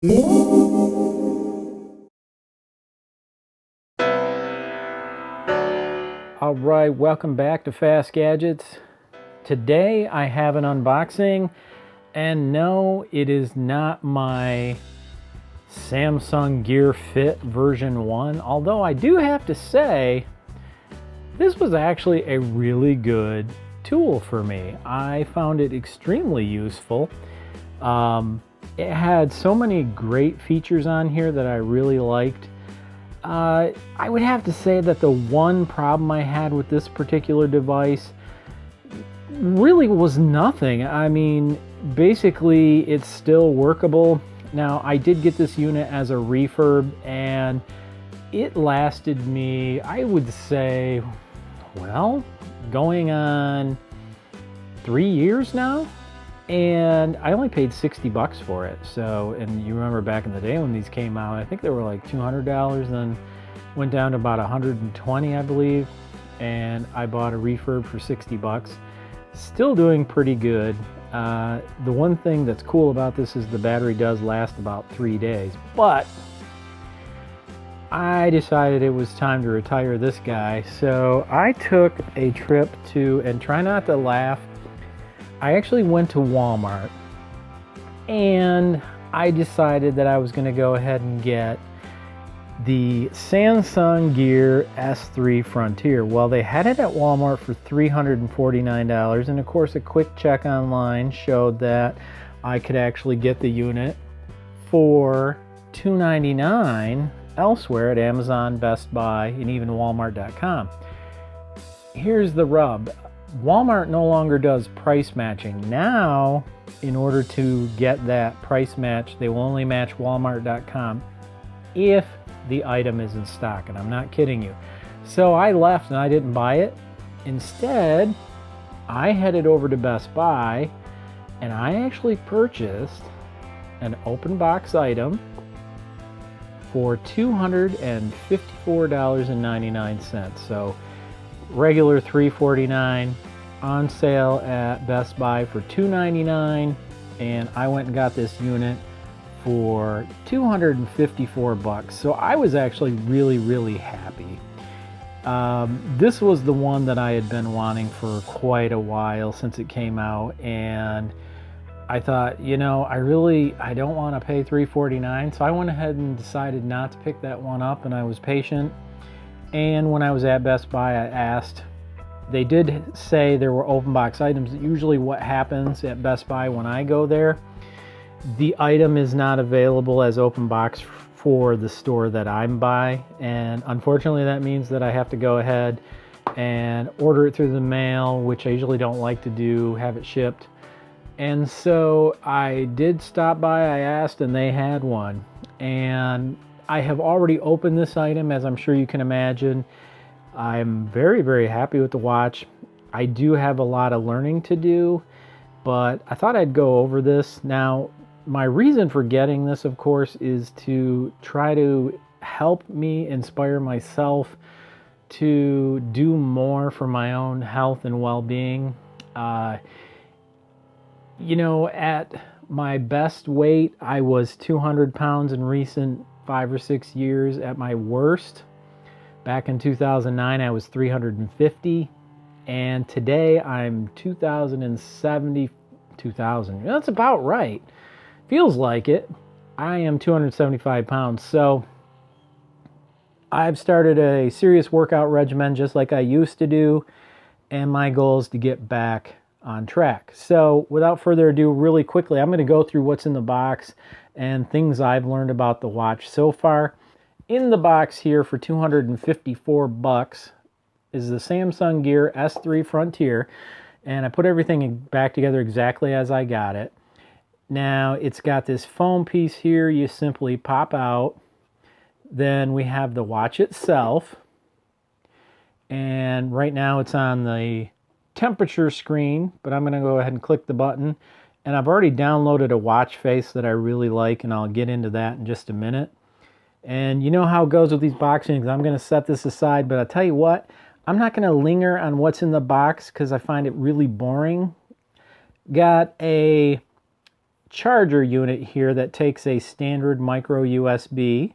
All right, welcome back to Fast Gadgets. Today I have an unboxing, and no, it is not my Samsung Gear Fit version 1, although I do have to say this was actually a really good tool for me. I found it extremely useful. It had so many great features on here that I really liked. I would have to say that the one problem I had with this particular device really was nothing. I mean, basically it's still workable. Now, I did get this unit as a refurb, and it lasted me, I would say, well, going on 3 years now. And I only paid $60 for it. So, and you remember back in the day when these came out, I think they were like $200, then went down to about $120, I believe. And I bought a refurb for $60. Still doing pretty good. The one thing that's cool about this is the battery does last about 3 days, but I decided it was time to retire this guy. So I took a trip to, and try not to laugh, I actually went to Walmart, and I decided that I was going to go ahead and get the Samsung Gear S3 Frontier. Well, they had it at Walmart for $349, and of course a quick check online showed that I could actually get the unit for $299 elsewhere at Amazon, Best Buy, and even Walmart.com. Here's the rub. Walmart no longer does price matching. Now, in order to get that price match, they will only match Walmart.com if the item is in stock, and I'm not kidding you. So I left and I didn't buy it. Instead, I headed over to Best Buy, and I actually purchased an open box item for $254.99. So regular $349, on sale at Best Buy for $299, and I went and got this unit for $254. So I was actually really happy. This was the one that I had been wanting for quite a while, since it came out, and I thought, you know, I don't want to pay $349, so I went ahead and decided not to pick that one up, and I was patient. And when I was at Best Buy, I asked. They did say there were open box items. Usually what happens at Best Buy when I go there, the item is not available as open box for the store that I'm by, and unfortunately that means that I have to go ahead and order it through the mail, which I usually don't like to do, have it shipped. And so I did stop by, I asked, and they had one. And I have already opened this item, as I'm sure you can imagine. I'm very happy with the watch. I do have a lot of learning to do, but I thought I'd go over this. Now, my reason for getting this, of course, is to try to help me inspire myself to do more for my own health and well-being. You know, at my best weight, I was 200 pounds in recent 5 or 6 years. At my worst, back in 2009, I was 350, and today I'm 2,070. That's about right. Feels like it. I am 275 pounds, so I've started a serious workout regimen just like I used to do, and my goal is to get back on track. So without further ado, really quickly, I'm going to go through what's in the box and things I've learned about the watch so far. In the box here for $254 is the Samsung Gear S3 Frontier, and I put everything back together exactly as I got it. Now, it's got this foam piece here you simply pop out. Then we have the watch itself, and right now it's on the temperature screen, but I'm going to go ahead and click the button, and I've already downloaded a watch face that I really like, and I'll get into that in just a minute. And you know how it goes with these boxings. I'm going to set this aside, but I'll tell you what, I'm not going to linger on what's in the box because I find it really boring. Got a charger unit here that takes a standard micro USB.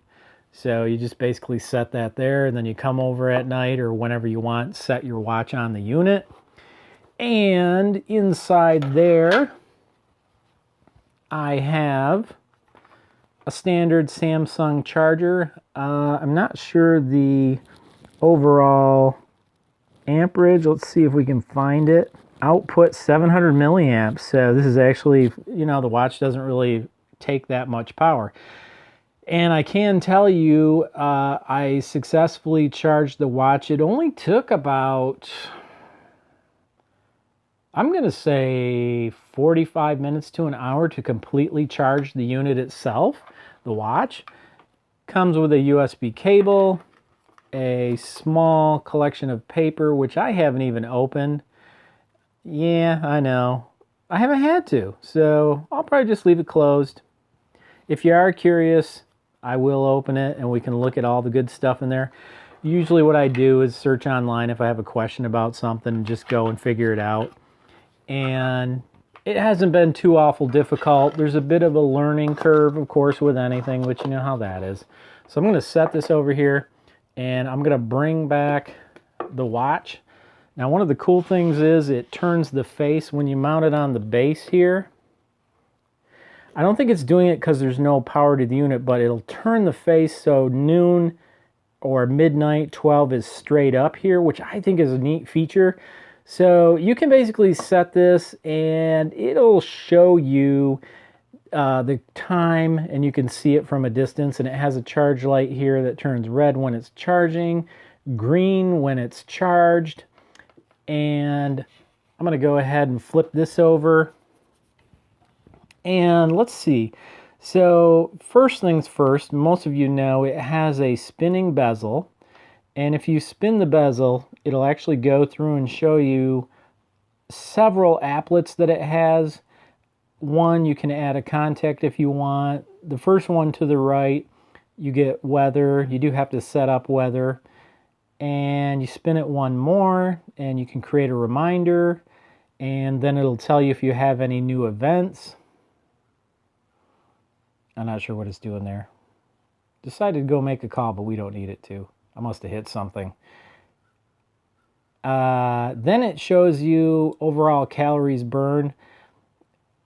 So you just basically set that there, and then you come over at night or whenever you want, set your watch on the unit. And inside there, I have a standard Samsung charger. I'm not sure the overall amperage. Let's see if we can find it. Output 700 milliamps. So this is actually, you know, the watch doesn't really take that much power. And I can tell you, I successfully charged the watch. It only took about, I'm going to say 45 minutes to an hour to completely charge the unit itself, the watch. Comes with a USB cable, a small collection of paper, which I haven't even opened. Yeah, I know. I haven't had to, so I'll probably just leave it closed. If you are curious, I will open it and we can look at all the good stuff in there. Usually what I do is search online if I have a question about something and just go and figure it out. And it hasn't been too awful difficult. There's a bit of a learning curve, of course, with anything, which you know how that is. So I'm going to set this over here, and I'm going to bring back the watch. Now, one of the cool things is it turns the face when you mount it on the base here. I don't think it's doing it because there's no power to the unit, but it'll turn the face so noon or midnight 12 is straight up here, which I think is a neat feature. So you can basically set this and it'll show you the time, and you can see it from a distance, and it has a charge light here that turns red when it's charging, green when it's charged. And I'm going to go ahead and flip this over. And let's see. So first things first, most of you know it has a spinning bezel. And if you spin the bezel, it'll actually go through and show you several applets that it has. One, you can add a contact if you want. The first one to the right, you get weather. You do have to set up weather. And you spin it one more, and you can create a reminder. And then it'll tell you if you have any new events. I'm not sure what it's doing there. Decided to go make a call, but we don't need it to. I must have hit something. Then it shows you overall calories burned.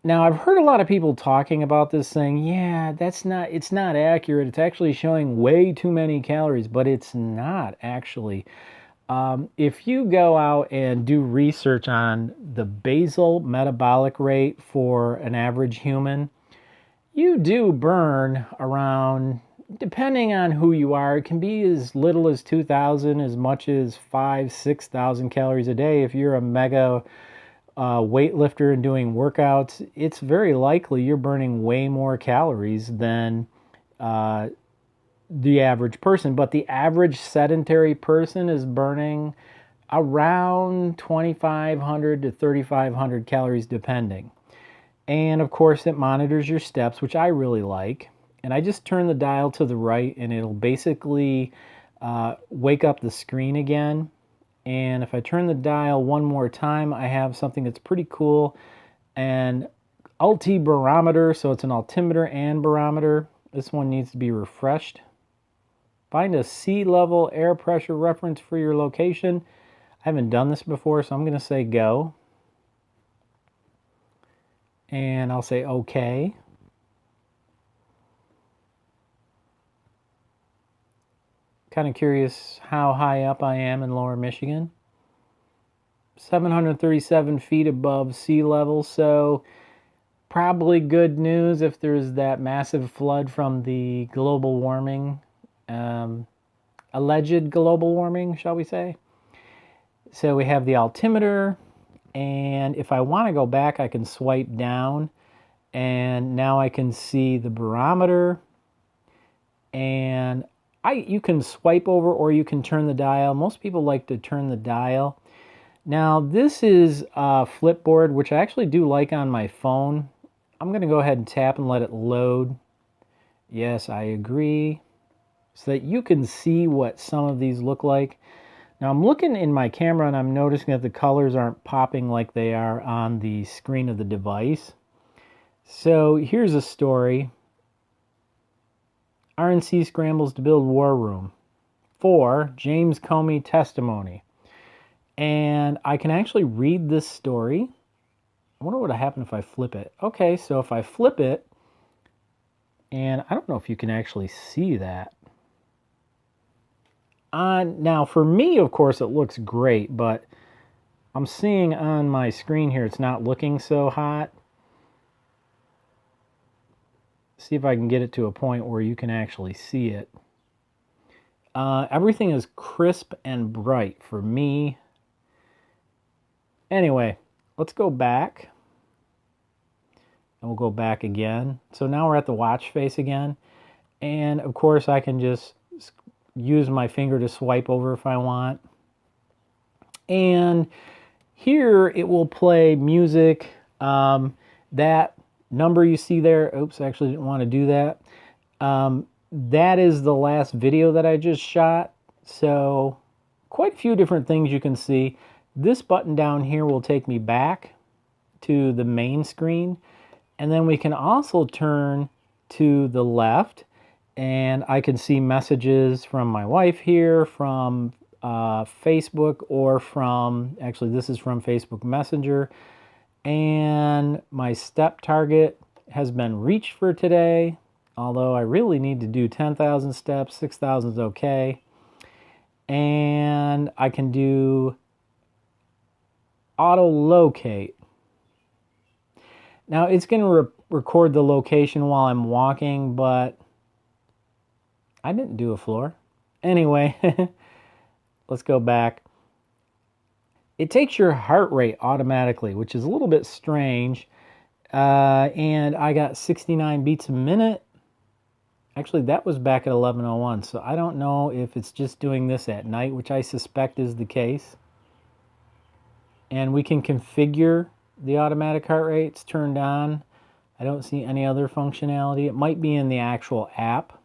Now, I've heard a lot of people talking about this saying, yeah, it's not accurate. It's actually showing way too many calories, but it's not actually. If you go out and do research on the basal metabolic rate for an average human, you do burn around, depending on who you are, it can be as little as 2,000, as much as 5,000, 6,000 calories a day. If you're a mega weightlifter and doing workouts, it's very likely you're burning way more calories than the average person. But the average sedentary person is burning around 2,500 to 3,500 calories depending. And of course it monitors your steps, which I really like. And I just turn the dial to the right and it'll basically wake up the screen again. And if I turn the dial one more time, I have something that's pretty cool. An altibarometer, so it's an altimeter and barometer. This one needs to be refreshed. Find a sea level air pressure reference for your location. I haven't done this before, so I'm going to say go. And I'll say okay. Kind of curious how high up I am in Lower Michigan. 737 feet above sea level, so probably good news if there's that massive flood from the global warming, alleged global warming, shall we say. So we have the altimeter, and if I want to go back, I can swipe down, and now I can see the barometer, and you can swipe over or you can turn the dial. Most people like to turn the dial. Now this is a Flipboard, which I actually do like on my phone. I'm going to go ahead and tap and let it load. Yes, I agree. So that you can see what some of these look like. Now I'm looking in my camera and I'm noticing that the colors aren't popping like they are on the screen of the device. So here's a story. RNC scrambles to build war room. 4. James Comey testimony. And I can actually read this story. I wonder what would happen if I flip it. Okay, so if I flip it, and I don't know if you can actually see that. Now, for me, of course, it looks great, but I'm seeing on my screen here it's not looking so hot. See if I can get it to a point where you can actually see it. Everything is crisp and bright for me. Anyway, let's go back. And we'll go back again. So now we're at the watch face again. And of course I can just use my finger to swipe over if I want. And here it will play music. That number you see there, oops, I actually didn't want to do that. That is the last video that I just shot. So quite a few different things you can see. This button down here will take me back to the main screen. And then we can also turn to the left and I can see messages from my wife here, from Facebook, or from, actually this is from Facebook Messenger. And my step target has been reached for today, although I really need to do 10,000 steps. 6,000 is okay. And I can do auto locate. Now it's going to record the location while I'm walking, but I didn't do a floor. Anyway, let's go back. It takes your heart rate automatically, which is a little bit strange. And I got 69 beats a minute. Actually, that was back at 11:01, so I don't know if it's just doing this at night, which I suspect is the case. And we can configure the automatic heart rates turned on. I don't see any other functionality. It might be in the actual app.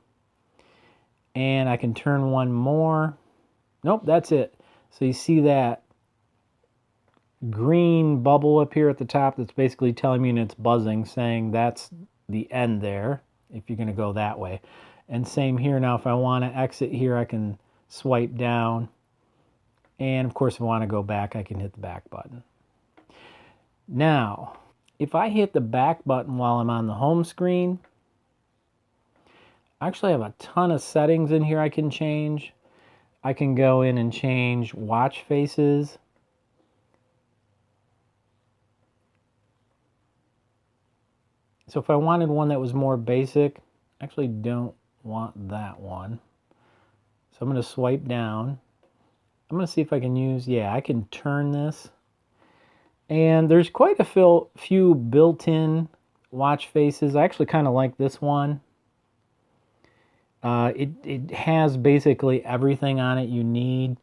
And I can turn one more. Nope, that's it. So you see that green bubble up here at the top that's basically telling me, and it's buzzing, saying that's the end there, if you're going to go that way. And same here. Now if I want to exit here, I can swipe down. And of course, if I want to go back, I can hit the back button. Now, if I hit the back button while I'm on the home screen, I actually have a ton of settings in here I can change. I can go in and change watch faces. So if I wanted one that was more basic, I actually don't want that one. So I'm going to swipe down. I'm going to see if I can use, yeah, I can turn this. And there's quite a few built-in watch faces. I actually kind of like this one. It has basically everything on it you need.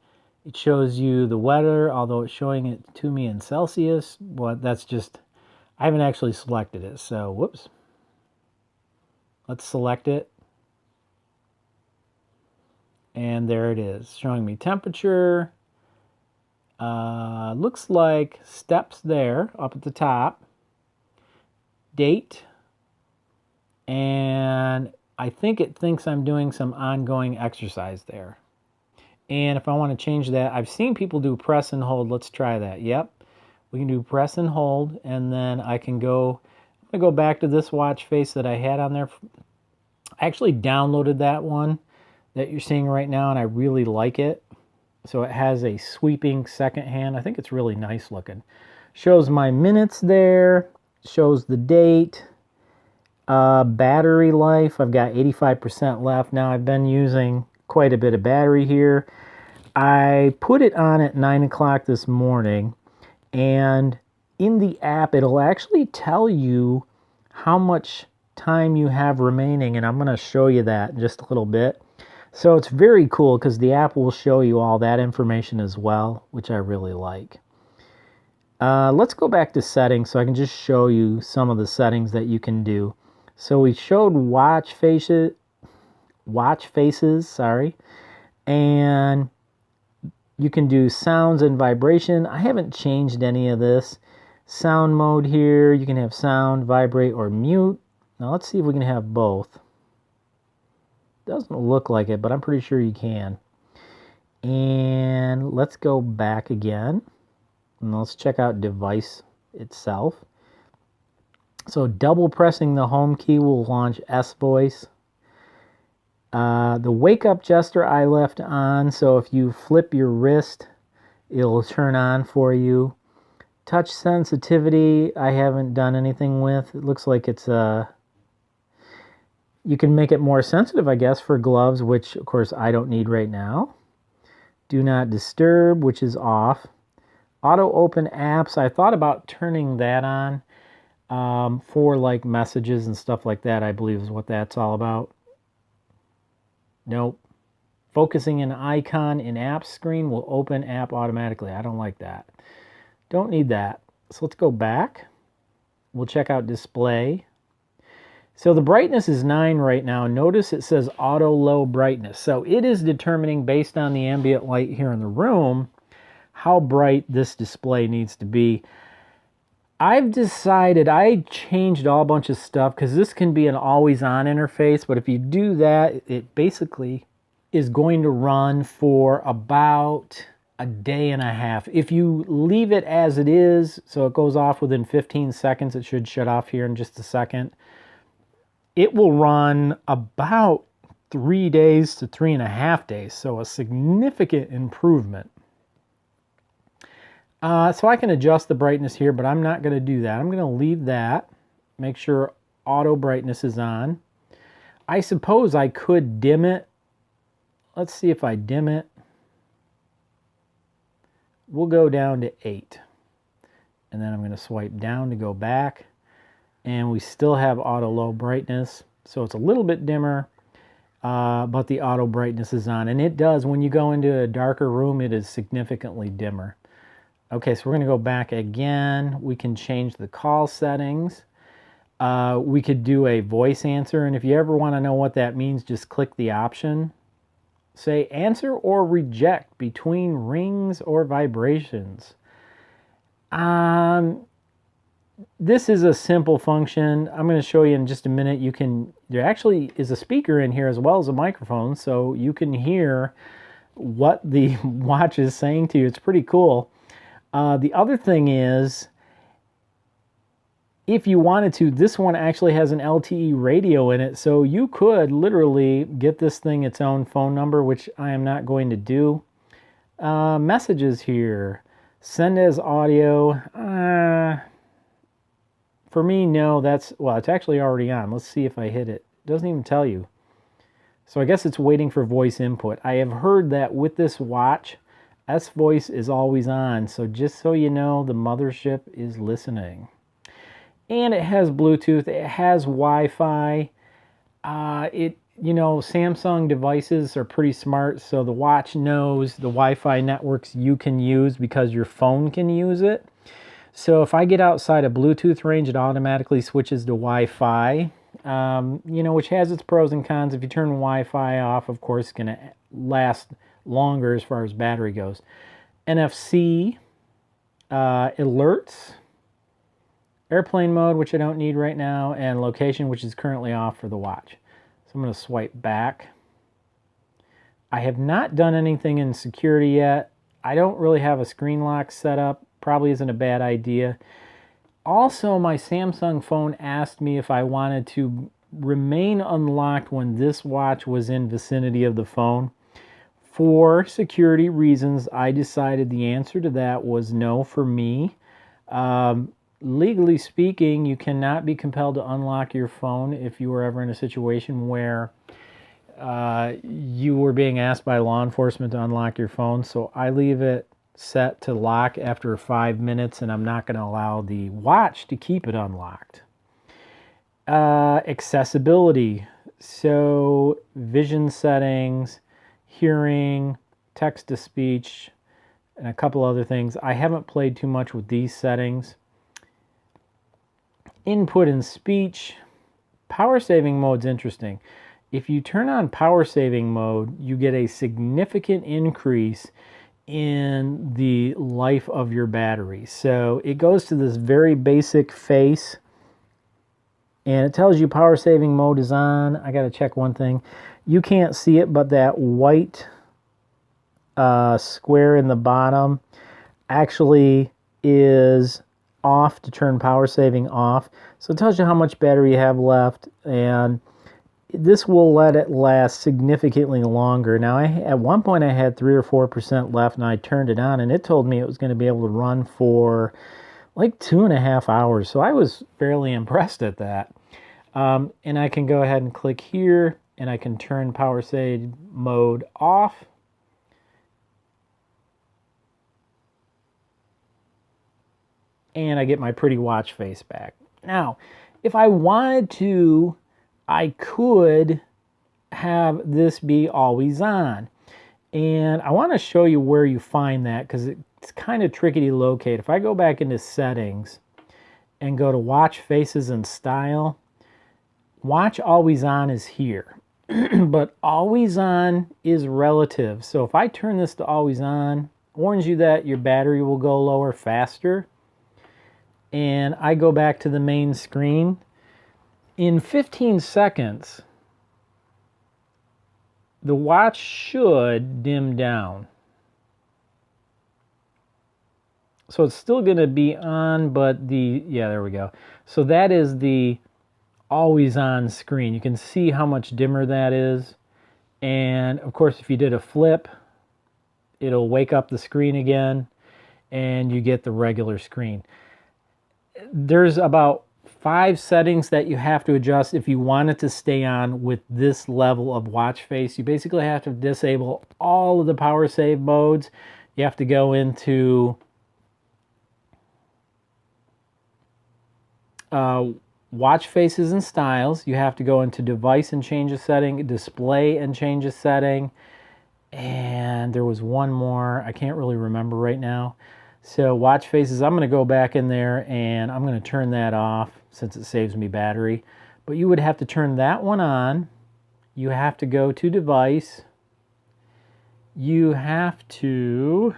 It shows you the weather, although it's showing it to me in Celsius. But that's just, I haven't actually selected it. So, whoops. Let's select it. And there it is, showing me temperature. Looks like steps there up at the top. Date. And I think it thinks I'm doing some ongoing exercise there. And if I want to change that, I've seen people do press and hold. Let's try that. Yep. We can do press and hold, and then I can go, I'm going to go back to this watch face that I had on there. I actually downloaded that one that you're seeing right now, and I really like it. So it has a sweeping second hand. I think it's really nice looking. Shows my minutes there, shows the date, battery life. I've got 85% left. Now I've been using quite a bit of battery here. I put it on at 9 o'clock this morning, and in the app it'll actually tell you how much time you have remaining, and I'm going to show you that in just a little bit. So it's very cool because the app will show you all that information as well, which I really like. Let's go back to settings so I can just show you some of the settings that you can do. So we showed watch faces, and you can do sounds and vibration. I haven't changed any of this. Sound mode here, you can have sound, vibrate, or mute. Now let's see if we can have both. Doesn't look like it, but I'm pretty sure you can. And let's go back again. And let's check out device itself. So double pressing the home key will launch S-Voice. The wake up gesture I left on, so if you flip your wrist, it'll turn on for you. Touch sensitivity, I haven't done anything with. It looks like it's you can make it more sensitive, I guess, for gloves, which of course I don't need right now. Do not disturb, which is off. Auto open apps, I thought about turning that on for like messages and stuff like that, I believe is what that's all about. Nope. Focusing an icon in app screen will open app automatically. I don't like that. Don't need that. So let's go back. We'll check out display. So the brightness is 9 right now. Notice it says auto low brightness. So it is determining based on the ambient light here in the room how bright this display needs to be. I've decided, I changed all a bunch of stuff because this can be an always on interface, but if you do that, it basically is going to run for about a day and a half. If you leave it as it is, so it goes off within 15 seconds, it should shut off here in just a second. It will run about 3 days to 3.5 days, so a significant improvement. So I can adjust the brightness here, but I'm not going to do that. I'm going to leave that. Make sure auto brightness is on. I suppose I could dim it. Let's see if I dim it. We'll go down to 8. And then I'm going to swipe down to go back. And we still have auto low brightness. So it's a little bit dimmer, but the auto brightness is on. And it does, when you go into a darker room, it is significantly dimmer. Okay, so we're going to go back again. We can change the call settings. We could do a voice answer, and if you ever want to know what that means, just click the option. Say answer or reject between rings or vibrations. This is a simple function. I'm going to show you in just a minute. There actually is a speaker in here as well as a microphone, so you can hear what the watch is saying to you. It's pretty cool. The other thing is, if you wanted to, this one actually has an LTE radio in it, so you could literally get this thing its own phone number, which I am not going to do. Messages here. Send as audio. For me, no, it's actually already on. Let's see if I hit it. It doesn't even tell you. So I guess it's waiting for voice input. I have heard that with this watch, S-Voice is always on, so just so you know, the mothership is listening. And it has Bluetooth, it has Wi-Fi. Samsung devices are pretty smart, so the watch knows the Wi-Fi networks you can use because your phone can use it. So if I get outside a Bluetooth range, it automatically switches to Wi-Fi, which has its pros and cons. If you turn Wi-Fi off, of course, it's going to last longer as far as battery goes. NFC, alerts, airplane mode, which I don't need right now, and location, which is currently off for the watch. So I'm going to swipe back. I have not done anything in security yet. I don't really have a screen lock set up. Probably isn't a bad idea. Also, my Samsung phone asked me if I wanted to remain unlocked when this watch was in vicinity of the phone. For security reasons, I decided the answer to that was no for me. Legally speaking, you cannot be compelled to unlock your phone if you were ever in a situation where you were being asked by law enforcement to unlock your phone. So I leave it set to lock after 5 minutes, and I'm not going to allow the watch to keep it unlocked. Accessibility. So vision settings, hearing, text-to-speech, and a couple other things. I haven't played too much with these settings. Input and speech. Power saving mode's interesting. If you turn on power saving mode, you get a significant increase in the life of your battery. So it goes to this very basic face, and it tells you power saving mode is on. I got to check one thing. You can't see it, but that white square in the bottom actually is off to turn power saving off. So it tells you how much battery you have left, and this will let it last significantly longer. Now, at one point I had 3 or 4% left, and I turned it on, and it told me it was going to be able to run for like 2.5 hours. So I was fairly impressed at that. And I can go ahead and click here, and I can turn power save mode off. And I get my pretty watch face back. Now, if I wanted to, I could have this be always on. And I want to show you where you find that, because it's kind of tricky to locate. If I go back into settings and go to watch faces and style, watch always on is here. But always on is relative. So if I turn this to always on, warns you that your battery will go lower faster. And I go back to the main screen. In 15 seconds, the watch should dim down. So it's still going to be on, but yeah, there we go. So that is the always on screen. You can see how much dimmer that is. And of course, if you did a flip, it'll wake up the screen again, and you get the regular screen. There's about 5 settings that you have to adjust if you want it to stay on with this level of watch face. You basically have to disable all of the power save modes. You have to go into watch faces and styles. You have to go into device and change a setting, display and change a setting, and there was one more I can't really remember right now. So watch faces, I'm going to go back in there and I'm going to turn that off since it saves me battery. But you would have to turn that one on. You have to go to device. You have to,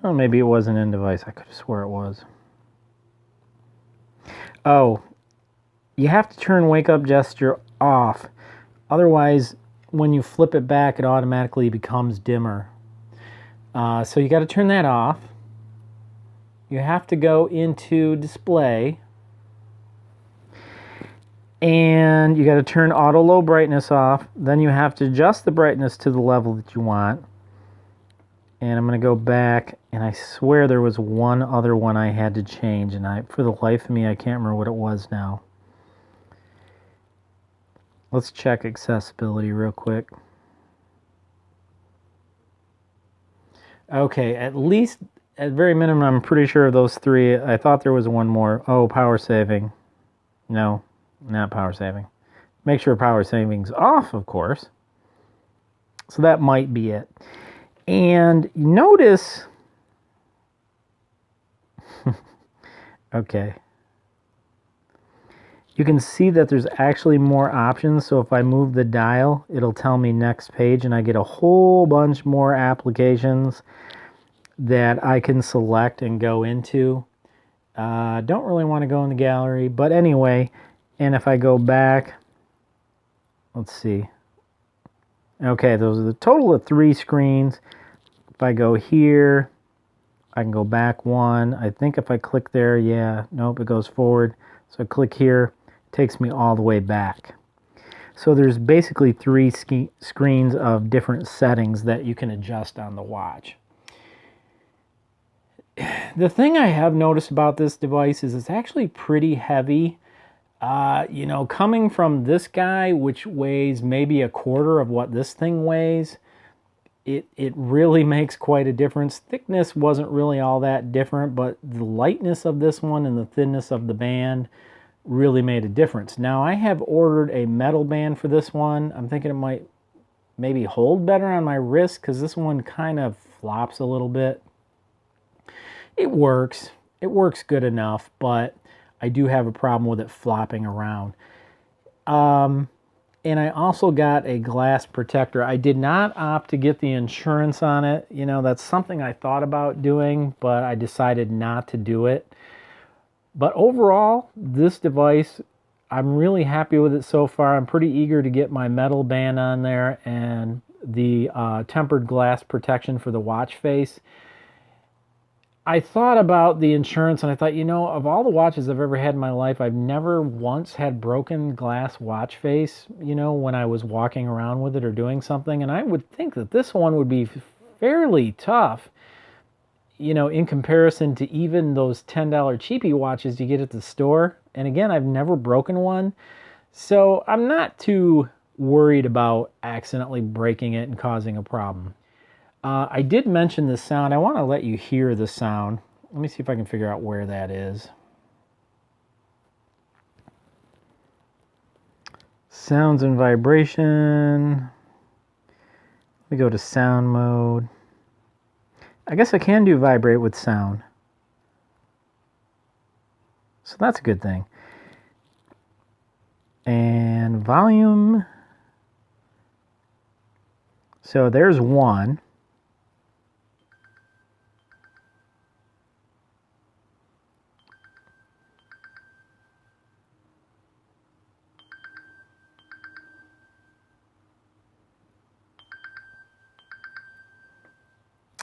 oh, maybe it wasn't in device. I could have swore it was. Oh, you have to turn wake up gesture off. Otherwise, when you flip it back, it automatically becomes dimmer. So you got to turn that off. You have to go into display, and you got to turn auto low brightness off. Then you have to adjust the brightness to the level that you want. And I'm going to go back, and I swear there was one other one I had to change, and for the life of me, I can't remember what it was now. Let's check accessibility real quick. Okay, at very minimum, I'm pretty sure of those 3. I thought there was one more. Oh, power saving. No, not power saving. Make sure power saving's off, of course. So that might be it. And notice, okay, you can see that there's actually more options. So if I move the dial, it'll tell me next page, and I get a whole bunch more applications that I can select and go into. Don't really want to go in the gallery, but anyway, and if I go back, let's see. Okay, those are the total of 3 screens. If I go here, I can go back 1. I think if I click there, yeah, nope, it goes forward. So I click here, it takes me all the way back. So there's basically 3 screens of different settings that you can adjust on the watch. The thing I have noticed about this device is it's actually pretty heavy. You know, coming from this guy, which weighs maybe a quarter of what this thing weighs, it really makes quite a difference. Thickness wasn't really all that different, but the lightness of this one and the thinness of the band really made a difference. Now, I have ordered a metal band for this one. I'm thinking it might maybe hold better on my wrist, because this one kind of flops a little bit. It works good enough, but I do have a problem with it flopping around. And I also got a glass protector. I did not opt to get the insurance on it. You know, that's something I thought about doing, but I decided not to do it. But overall, this device, I'm really happy with it so far. I'm pretty eager to get my metal band on there and the tempered glass protection for the watch face. I thought about the insurance and I thought, you know, of all the watches I've ever had in my life, I've never once had broken glass watch face, you know, when I was walking around with it or doing something. And I would think that this one would be fairly tough, you know, in comparison to even those $10 cheapie watches you get at the store. And again, I've never broken one. So I'm not too worried about accidentally breaking it and causing a problem. I did mention the sound. I want to let you hear the sound. Let me see if I can figure out where that is. Sounds and vibration. Let me go to sound mode. I guess I can do vibrate with sound. So that's a good thing. And volume. So there's one.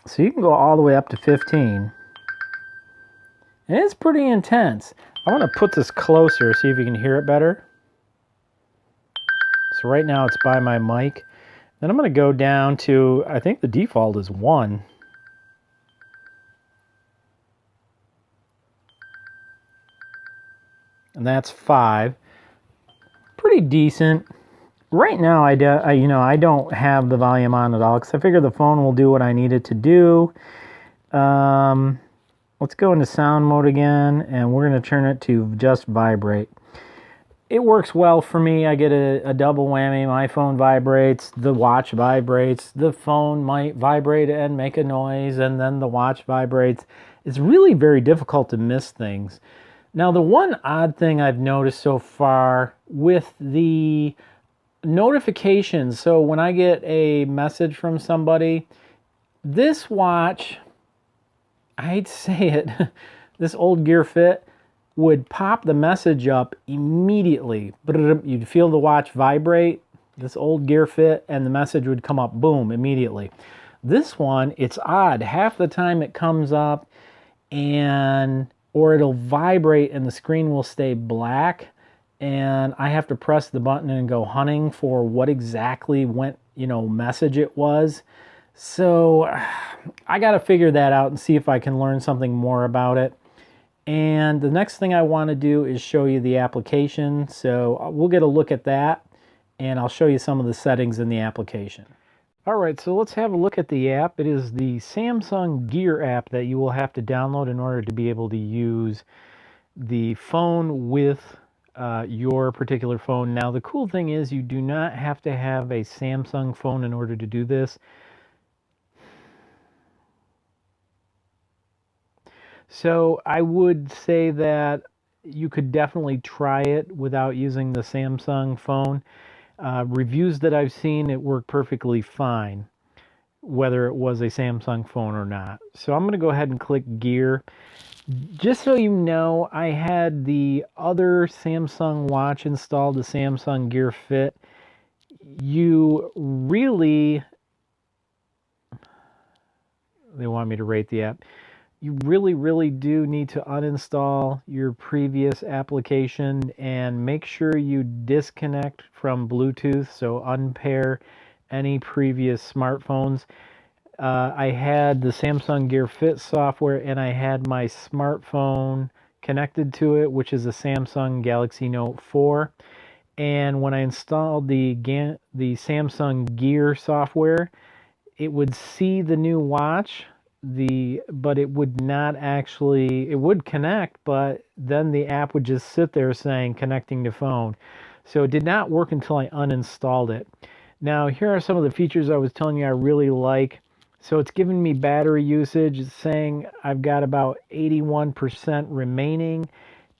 So you can go all the way up to 15. And it's pretty intense. I want to put this closer, see if you can hear it better. So right now it's by my mic. Then I'm going to go down to, I think the default is 1. And that's 5. Pretty decent. Right now I don't have the volume on at all because I figure the phone will do what I need it to do. Let's go into sound mode again, and we're going to turn it to just vibrate. It works well for me. I get a double whammy. My phone vibrates, the watch vibrates, the phone might vibrate and make a noise, and then the watch vibrates. It's really very difficult to miss things. Now, the one odd thing I've noticed so far with the notifications, so when I get a message from somebody, this watch, I hate to say it, this old Gear Fit would pop the message up immediately. You'd feel the watch vibrate, this old Gear Fit, and the message would come up, boom, immediately. This one, it's odd. Half the time it comes up or it'll vibrate and the screen will stay black, and I have to press the button and go hunting for what exactly message it was. So I got to figure that out and see if I can learn something more about it. And the next thing I want to do is show you the application. So we'll get a look at that, and I'll show you some of the settings in the application. All right, so let's have a look at the app. It is the Samsung Gear app that you will have to download in order to be able to use the phone with your particular phone. Now, the cool thing is you do not have to have a Samsung phone in order to do this. So I would say that you could definitely try it without using the Samsung phone. Reviews that I've seen, it worked perfectly fine, whether it was a Samsung phone or not. So I'm going to go ahead and click Gear. Just so you know, I had the other Samsung watch installed, the Samsung Gear Fit. They want me to rate the app. You really do need to uninstall your previous application and make sure you disconnect from Bluetooth, so unpair any previous smartphones. I had the Samsung Gear Fit software, and I had my smartphone connected to it, which is a Samsung Galaxy Note 4. And when I installed the Samsung Gear software, it would see the new watch, but it would not actually, it would connect, but then the app would just sit there saying connecting to phone. So it did not work until I uninstalled it. Now, here are some of the features I was telling you I really like. So it's giving me battery usage. It's saying I've got about 81% remaining.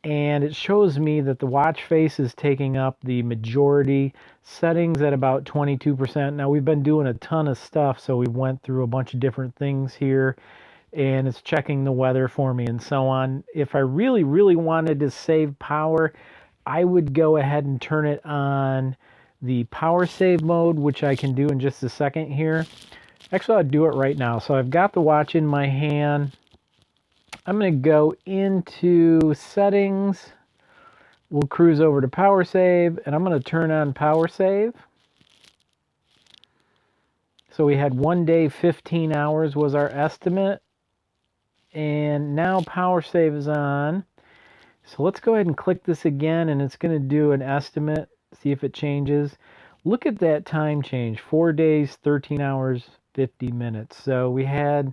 and it shows me that the watch face is taking up the majority, settings at about 22%. Now we've been doing a ton of stuff, so we went through a bunch of different things here, and it's checking the weather for me and so on. If I really, really wanted to save power, I would go ahead and turn it on the power save mode, which I can do in just a second here. Actually, I'll do it right now. So I've got the watch in my hand. I'm going to go into settings. We'll cruise over to power save, and I'm going to turn on power save. So we had 1 day, 15 hours was our estimate. And now power save is on. So let's go ahead and click this again, and it's going to do an estimate, see if it changes. Look at that time change, 4 days, 13 hours, 50 minutes. So we had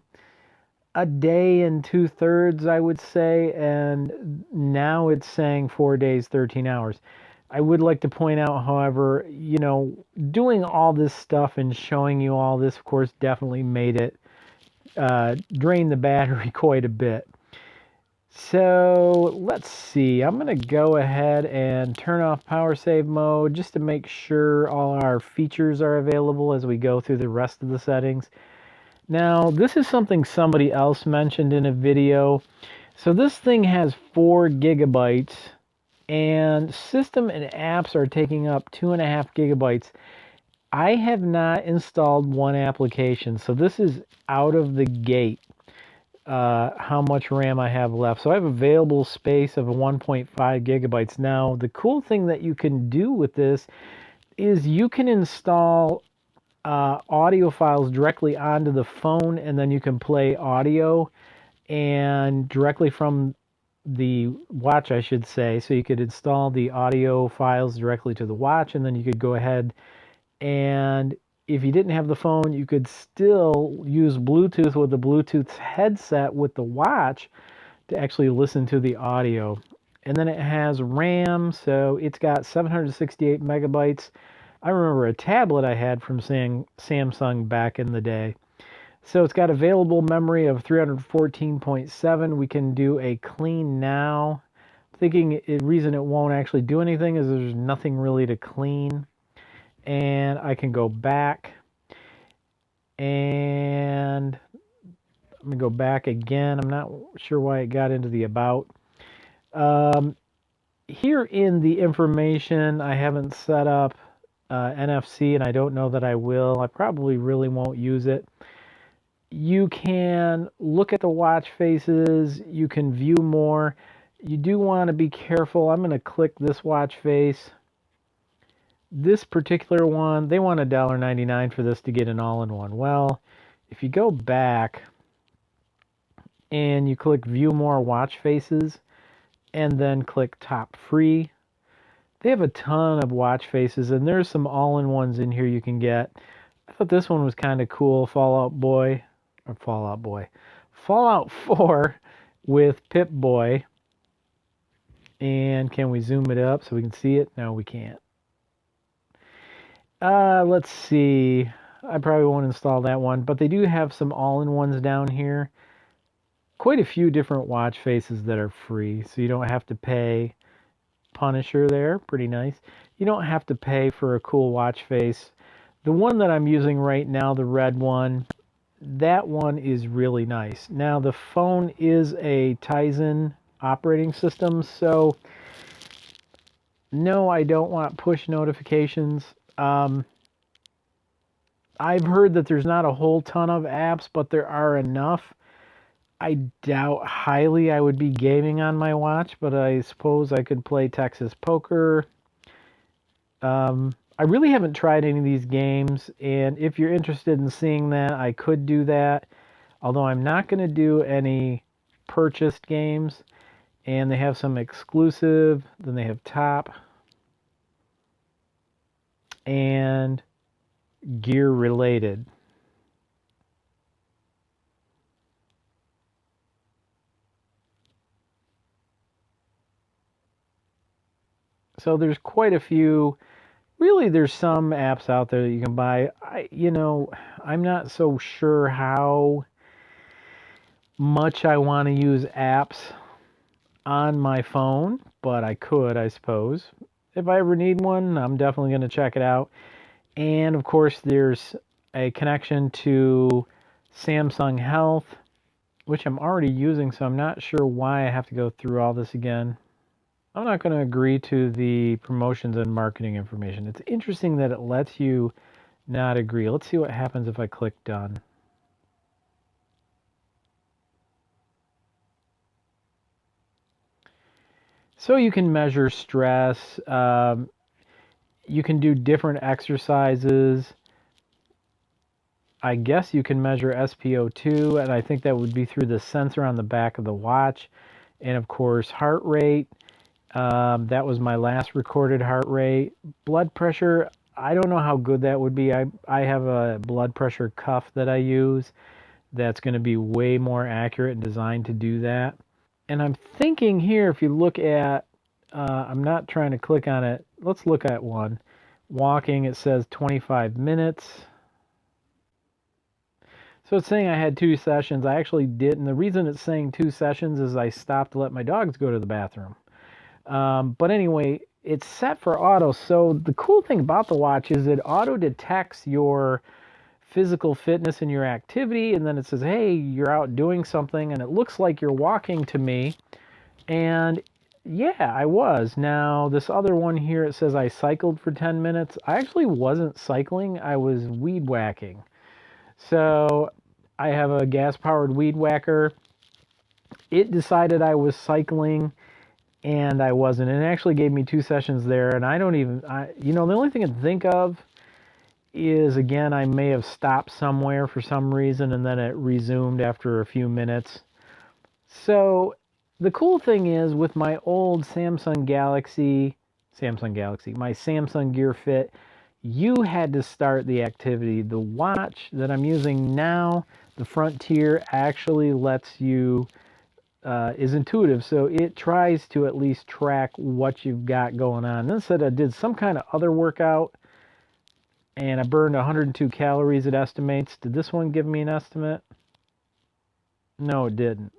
a day and 2/3, I would say, and now it's saying 4 days, 13 hours. I would like to point out, however, you know, doing all this stuff and showing you all this, of course, definitely made it drain the battery quite a bit. So let's see, I'm going to go ahead and turn off power save mode just to make sure all our features are available as we go through the rest of the settings. Now, this is something somebody else mentioned in a video. So this thing has 4 gigabytes, and system and apps are taking up 2.5 gigabytes. I have not installed one application, so this is out of the gate. How much RAM I have left. So I have available space of 1.5 gigabytes. Now, the cool thing that you can do with this is you can install audio files directly onto the phone, and then you can play audio and directly from the watch, I should say. So you could install the audio files directly to the watch, and then you could go ahead, and if you didn't have the phone, you could still use Bluetooth with the Bluetooth headset with the watch to actually listen to the audio. And then it has RAM, so it's got 768 megabytes. I remember a tablet I had from Samsung back in the day. So it's got available memory of 314.7. We can do a clean now. Thinking the reason it won't actually do anything is there's nothing really to clean. And I can go back, and I'm going to go back again. I'm not sure why it got into the about. Here in the information, I haven't set up NFC, and I don't know that I will. I probably really won't use it. You can look at the watch faces. You can view more. You do want to be careful. I'm going to click this watch face. This particular one, they want $1.99 for this to get an all-in-one. Well, if you go back and you click View More Watch Faces and then click Top Free, they have a ton of watch faces, and there's some all-in-ones in here you can get. I thought this one was kind of cool, Fallout 4 with Pip-Boy. And can we zoom it up so we can see it? No, we can't. Let's see. I probably won't install that one, but they do have some all-in-ones down here. Quite a few different watch faces that are free, so you don't have to pay. Punisher there, pretty nice. You don't have to pay for a cool watch face. The one that I'm using right now, the red one, that one is really nice. Now, the phone is a Tizen operating system, so no, I don't want push notifications. I've heard that there's not a whole ton of apps, but there are enough. I doubt highly I would be gaming on my watch, but I suppose I could play Texas Poker. I really haven't tried any of these games, and if you're interested in seeing that, I could do that. Although I'm not going to do any purchased games, and they have some exclusive, then they have top, and gear related. So there's quite a few. Really, there's some apps out there that you can buy. I'm not so sure how much I want to use apps. on my phone, but I could, I suppose. If I ever need one, I'm definitely going to check it out. And of course, there's a connection to Samsung Health, which I'm already using, so I'm not sure why I have to go through all this again. I'm not going to agree to the promotions and marketing information. It's interesting that it lets you not agree. Let's see what happens if I click done. So you can measure stress. You can do different exercises. I guess you can measure SpO2, and I think that would be through the sensor on the back of the watch. And of course, heart rate. That was my last recorded heart rate. Blood pressure, I don't know how good that would be. I have a blood pressure cuff that I use that's going to be way more accurate and designed to do that. And I'm thinking here, if you look at, I'm not trying to click on it. Let's look at one. Walking, it says 25 minutes. So it's saying I had 2 sessions. I actually didn't. The reason it's saying 2 sessions is I stopped to let my dogs go to the bathroom. But anyway, it's set for auto. So the cool thing about the watch is it auto detects your physical fitness and your activity, and then it says, hey, you're out doing something, and it looks like you're walking to me. And yeah, I was. Now, this other one here, it says I cycled for 10 minutes. I actually wasn't cycling. I was weed whacking. So I have a gas-powered weed whacker. It decided I was cycling, and I wasn't. And it actually gave me 2 sessions there, and I don't even, the only thing I can think of is, again, I may have stopped somewhere for some reason, and then it resumed after a few minutes. So the cool thing is, with my old my Samsung Gear Fit, you had to start the activity. The watch that I'm using now, the Frontier, actually lets you, is intuitive, so it tries to at least track what you've got going on. Then said I did some kind of other workout, and I burned 102 calories, it estimates. Did this one give me an estimate? No, it didn't,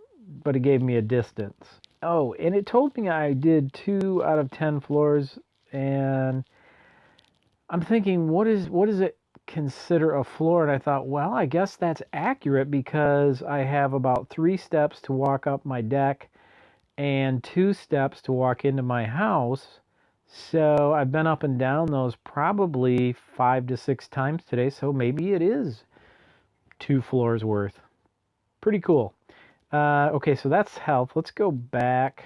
but it gave me a distance. Oh, and it told me I did 2 out of 10 floors, and I'm thinking, what does it consider a floor? And I thought, well, I guess that's accurate because I have about 3 steps to walk up my deck and 2 steps to walk into my house. So I've been up and down those probably 5 to 6 times today, so maybe it is 2 floors worth. Pretty cool. Okay, so that's health. Let's go back.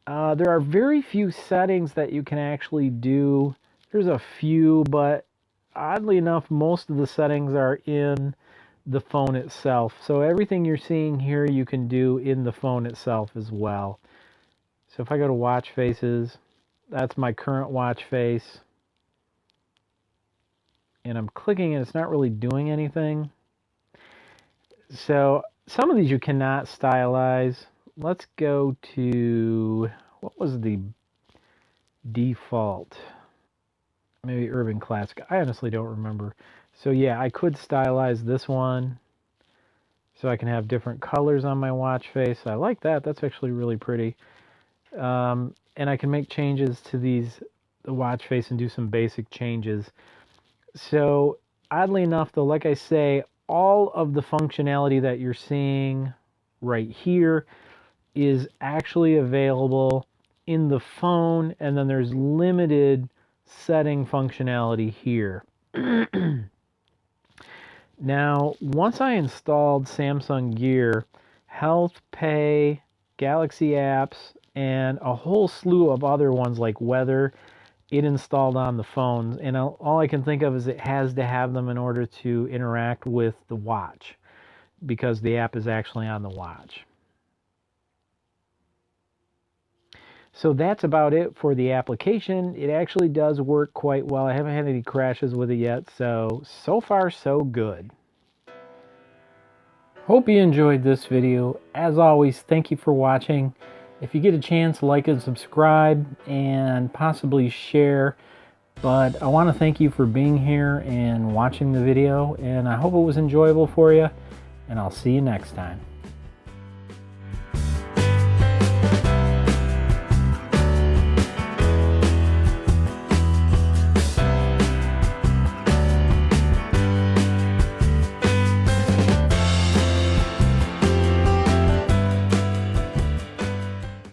There are very few settings that you can actually do. There's a few, but oddly enough, most of the settings are in the phone itself. So everything you're seeing here, you can do in the phone itself as well. So if I go to watch faces, that's my current watch face. And I'm clicking and it's not really doing anything. So some of these you cannot stylize. Let's go to, what was the default? Maybe Urban Classic. I honestly don't remember. So yeah, I could stylize this one so I can have different colors on my watch face. I like that. That's actually really pretty. And I can make changes to the watch face and do some basic changes. So oddly enough, though, like I say, all of the functionality that you're seeing right here is actually available in the phone, and then there's limited setting functionality here. Now, once I installed Samsung Gear, Health, Pay, Galaxy apps, and a whole slew of other ones like weather, it installed on the phones. And all I can think of is it has to have them in order to interact with the watch, because the app is actually on the watch. So that's about it for the application. It actually does work quite well. I haven't had any crashes with it yet, so far so good. Hope you enjoyed this video. As always, thank you for watching. If you get a chance, like and subscribe and possibly share. But I want to thank you for being here and watching the video, and I hope it was enjoyable for you, and I'll see you next time.